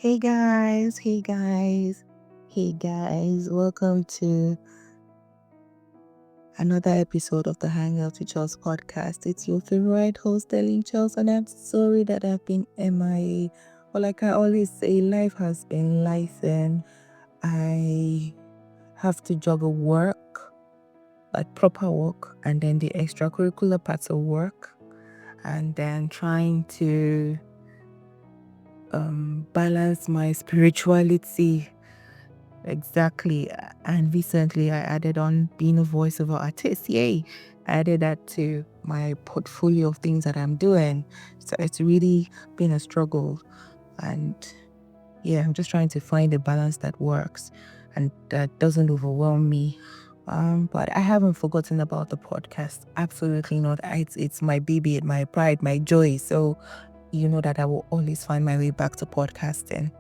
Welcome to another episode of the Hangout with Chels podcast. It's your favorite host, Ellen Chels, and I'm sorry that I've been MIA. But like I always say, life has been life, and I have to juggle work, like proper work, and then the extracurricular parts of work, and then trying to balance my spirituality. Exactly. And recently I added on being a voiceover artist. Yay. I added that to my portfolio of things that I'm doing. So it's really been a struggle. And yeah, I'm just trying to find a balance that works and that doesn't overwhelm me. But I haven't forgotten about the podcast. Absolutely not. It's my baby, my pride, my joy. So you know that I will always find my way back to podcasting.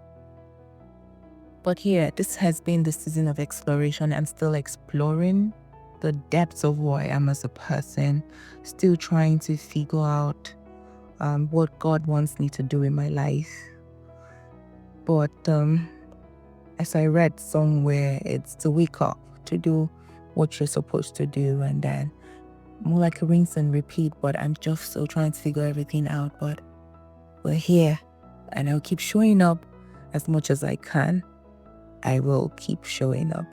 But yeah, this has been the season of exploration. I'm still exploring the depths of who I am as a person, still trying to figure out what God wants me to do in my life. But as I read somewhere, it's to wake up, to do what you're supposed to do, and then more like a rinse and repeat. But I'm just still trying to figure everything out. But we're here, and I'll keep showing up as much as I can. I will keep showing up.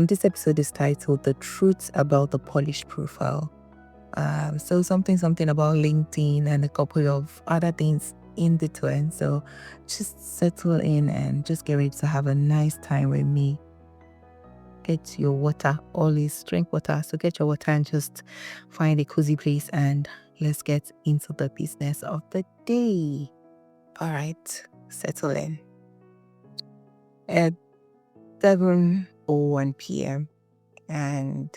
This episode is titled "The Truth About the Polished Profile." So something about LinkedIn and a couple of other things in between. So just settle in and just get ready to have a nice time with me. Get your water, always drink water. So get your water and just find a cozy place and let's get into the business of the day. All right, settle in. At 7:01 p.m. and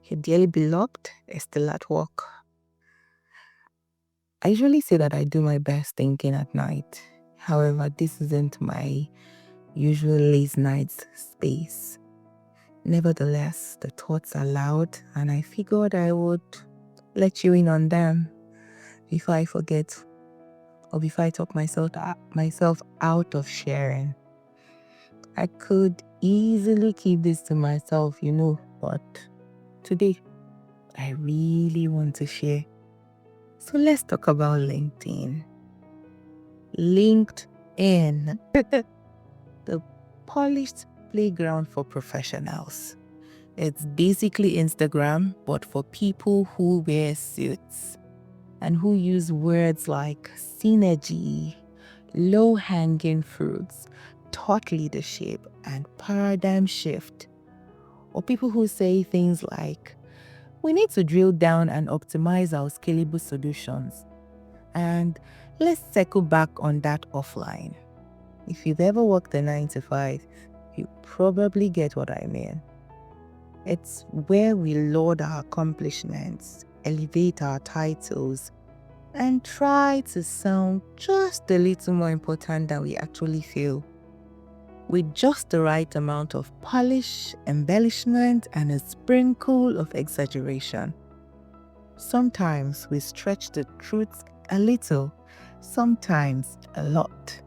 your dearly beloved is still at work. I usually say that I do my best thinking at night. However, this isn't my usual late night space. Nevertheless, the thoughts are loud and I figured I would let you in on them before I forget or before I talk myself out of sharing. I could easily keep this to myself, but today I really want to share. So let's talk about LinkedIn. LinkedIn, the polished playground for professionals. It's basically Instagram, but for people who wear suits and who use words like synergy, low-hanging fruits, thought leadership, and paradigm shift. Or people who say things like, we need to drill down and optimize our scalable solutions. And let's circle back on that offline. If you've ever worked a 9 to 5, you probably get what I mean. It's where we laud our accomplishments, elevate our titles, and try to sound just a little more important than we actually feel. With just the right amount of polish, embellishment, and a sprinkle of exaggeration. Sometimes we stretch the truth a little, sometimes a lot,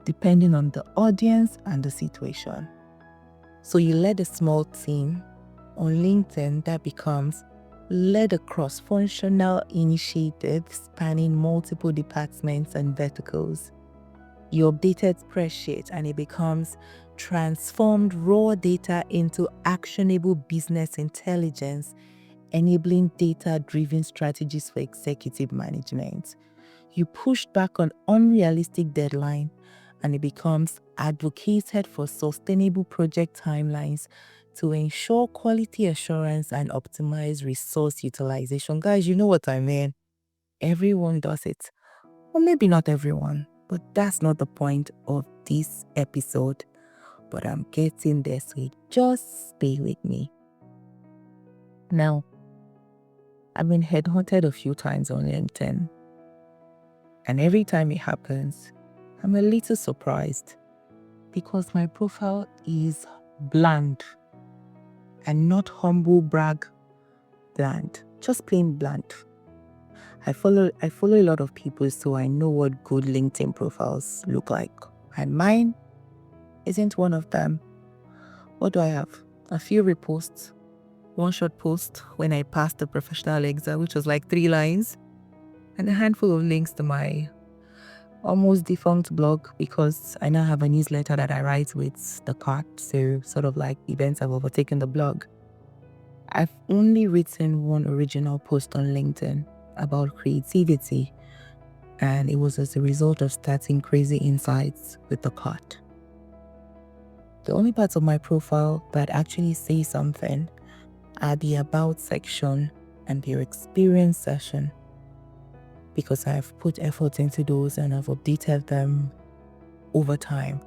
depending on the audience and the situation. So you led a small team on LinkedIn that becomes led a cross-functional initiative spanning multiple departments and verticals. You updated spreadsheets and it becomes transformed raw data into actionable business intelligence, enabling data-driven strategies for executive management. You pushed back on unrealistic deadline and it becomes advocated for sustainable project timelines to ensure quality assurance and optimize resource utilization. Guys, you know what I mean. Everyone does it. Or maybe not everyone, but that's not the point of this episode. But I'm getting there, so just stay with me. Now, I've been headhunted a few times on LinkedIn. And every time it happens, I'm a little surprised because my profile is bland and not humble brag bland, just plain bland. I follow a lot of people, so I know what good LinkedIn profiles look like. And mine isn't one of them. What do I have? A few reposts, one short post when I passed the professional exam, which was like 3 lines, and a handful of links to my almost defunct blog, because I now have a newsletter that I write with the cart, so sort of like events have overtaken the blog. I've only written one original post on LinkedIn about creativity, and it was as a result of starting Crazy Insights with the cart. The only parts of my profile that actually say something are the About section and the Experience section, because I've put effort into those and I've updated them over time.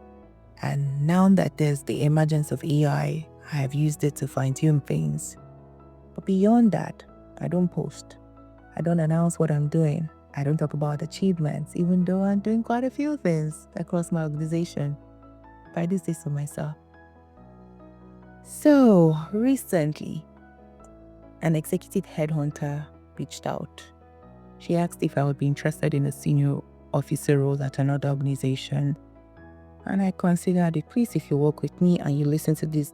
And now that there's the emergence of AI, I have used it to fine-tune things. But beyond that, I don't post. I don't announce what I'm doing. I don't talk about achievements, even though I'm doing quite a few things across my organization. But I do say so myself. So recently, an executive headhunter reached out. She asked if I would be interested in a senior officer role at another organization. And I considered it. Please, if you work with me and you listen to this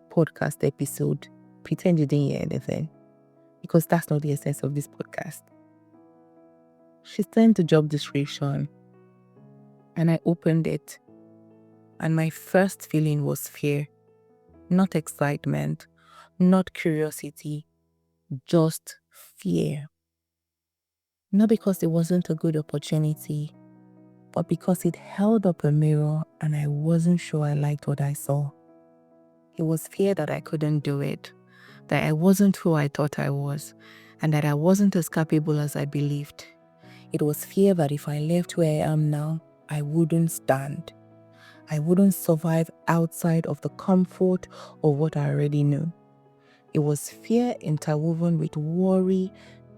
podcast episode, pretend you didn't hear anything, because that's not the essence of this podcast. She sent the job description and I opened it. And my first feeling was fear, not excitement, not curiosity, just fear. Not because it wasn't a good opportunity, but because it held up a mirror and I wasn't sure I liked what I saw. It was fear that I couldn't do it, that I wasn't who I thought I was, and that I wasn't as capable as I believed. It was fear that if I left where I am now, I wouldn't stand. I wouldn't survive outside of the comfort of what I already knew. It was fear interwoven with worry,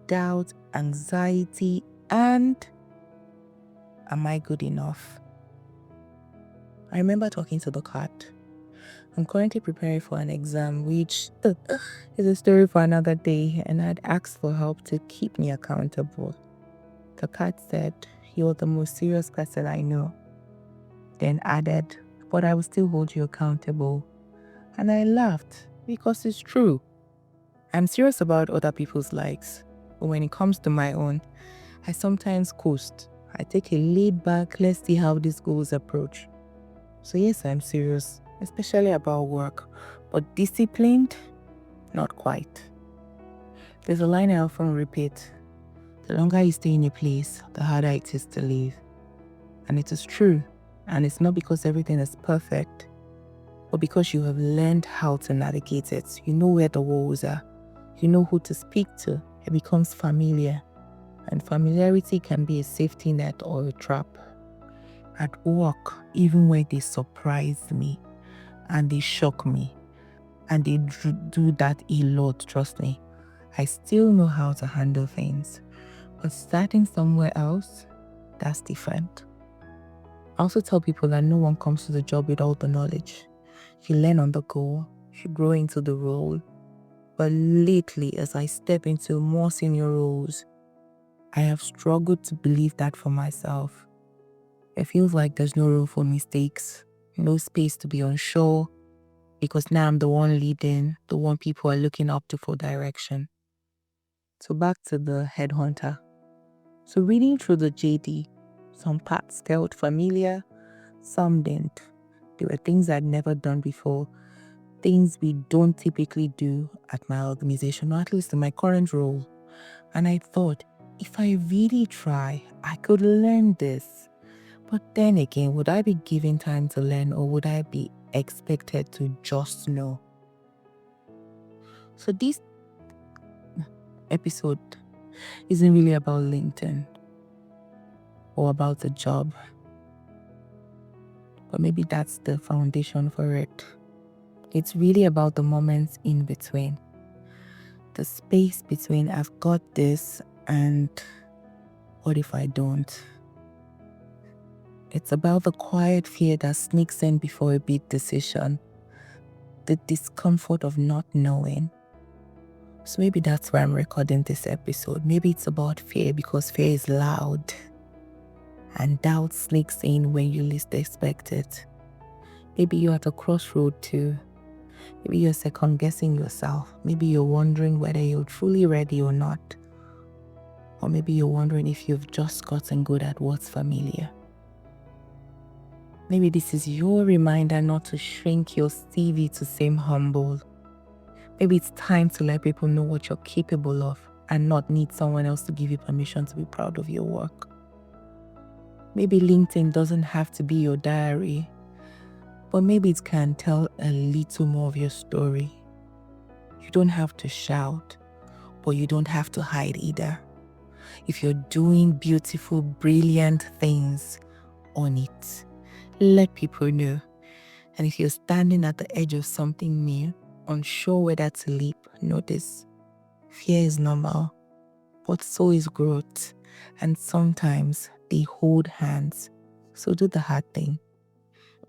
doubt, anxiety, and am I good enough? I remember talking to the cat. I'm currently preparing for an exam, which is a story for another day, and I'd asked for help to keep me accountable. The cat said, "You're the most serious person I know." Then added, "But I will still hold you accountable." And I laughed, because it's true. I'm serious about other people's likes, but when it comes to my own, I sometimes coast. I take a laid back, let's see how this goes approach. So yes, I'm serious, especially about work, but disciplined, not quite. There's a line I often repeat: the longer you stay in a place, the harder it is to leave. And it is true, and it's not because everything is perfect, but because you have learned how to navigate it. You know where the walls are. You know who to speak to. It becomes familiar. And familiarity can be a safety net or a trap. At work, even when they surprise me and they shock me, and they do that a lot, trust me, I still know how to handle things. But starting somewhere else, that's different. I also tell people that no one comes to the job with all the knowledge. You learn on the go, you grow into the role. But lately, as I step into more senior roles, I have struggled to believe that for myself. It feels like there's no room for mistakes, no space to be unsure, because now I'm the one leading, the one people are looking up to for direction. So back to the headhunter. So reading through the JD, some parts felt familiar, some didn't. There were things I'd never done before, things we don't typically do at my organization, or at least in my current role. And I thought, if I really try, I could learn this. But then again, would I be given time to learn, or would I be expected to just know? So this episode isn't really about LinkedIn or about the job, but maybe that's the foundation for it. It's really about the moments in between, the space between I've got this and what if I don't? It's about the quiet fear that sneaks in before a big decision, the discomfort of not knowing. So maybe that's why I'm recording this episode. Maybe it's about fear because fear is loud. and doubt sneaks in when you least expect it. Maybe you're at a crossroad too. Maybe you're second guessing yourself. Maybe you're wondering whether you're truly ready or not. Or maybe you're wondering if you've just gotten good at what's familiar. Maybe this is your reminder not to shrink your CV to seem humble. Maybe it's time to let people know what you're capable of and not need someone else to give you permission to be proud of your work. Maybe LinkedIn doesn't have to be your diary, but maybe it can tell a little more of your story. You don't have to shout, but you don't have to hide either. If you're doing beautiful, brilliant things, on it. Let people know. And if you're standing at the edge of something new, unsure whether to leap, notice. Fear is normal, but so is growth. And sometimes they hold hands. So do the hard thing.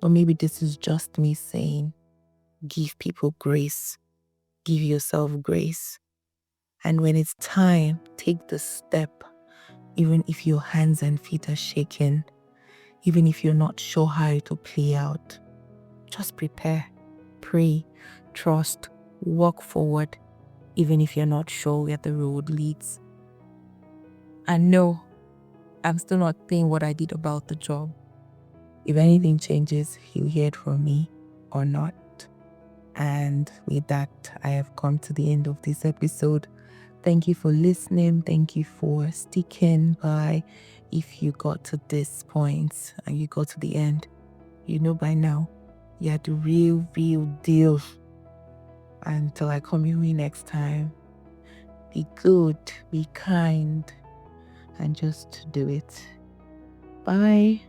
Or maybe this is just me saying, give people grace. Give yourself grace. And when it's time, take the step. Even if your hands and feet are shaking, even if you're not sure how it will play out, just prepare, pray, trust, walk forward, even if you're not sure where the road leads. And no, I'm still not saying what I did about the job. If anything changes, you'll hear it from me or not. And with that, I have come to the end of this episode. Thank you for listening. Thank you for sticking by. If you got to this point and you got to the end, you know by now, you're the real deal. Until I come your way next time, be good, be kind, and just do it. Bye.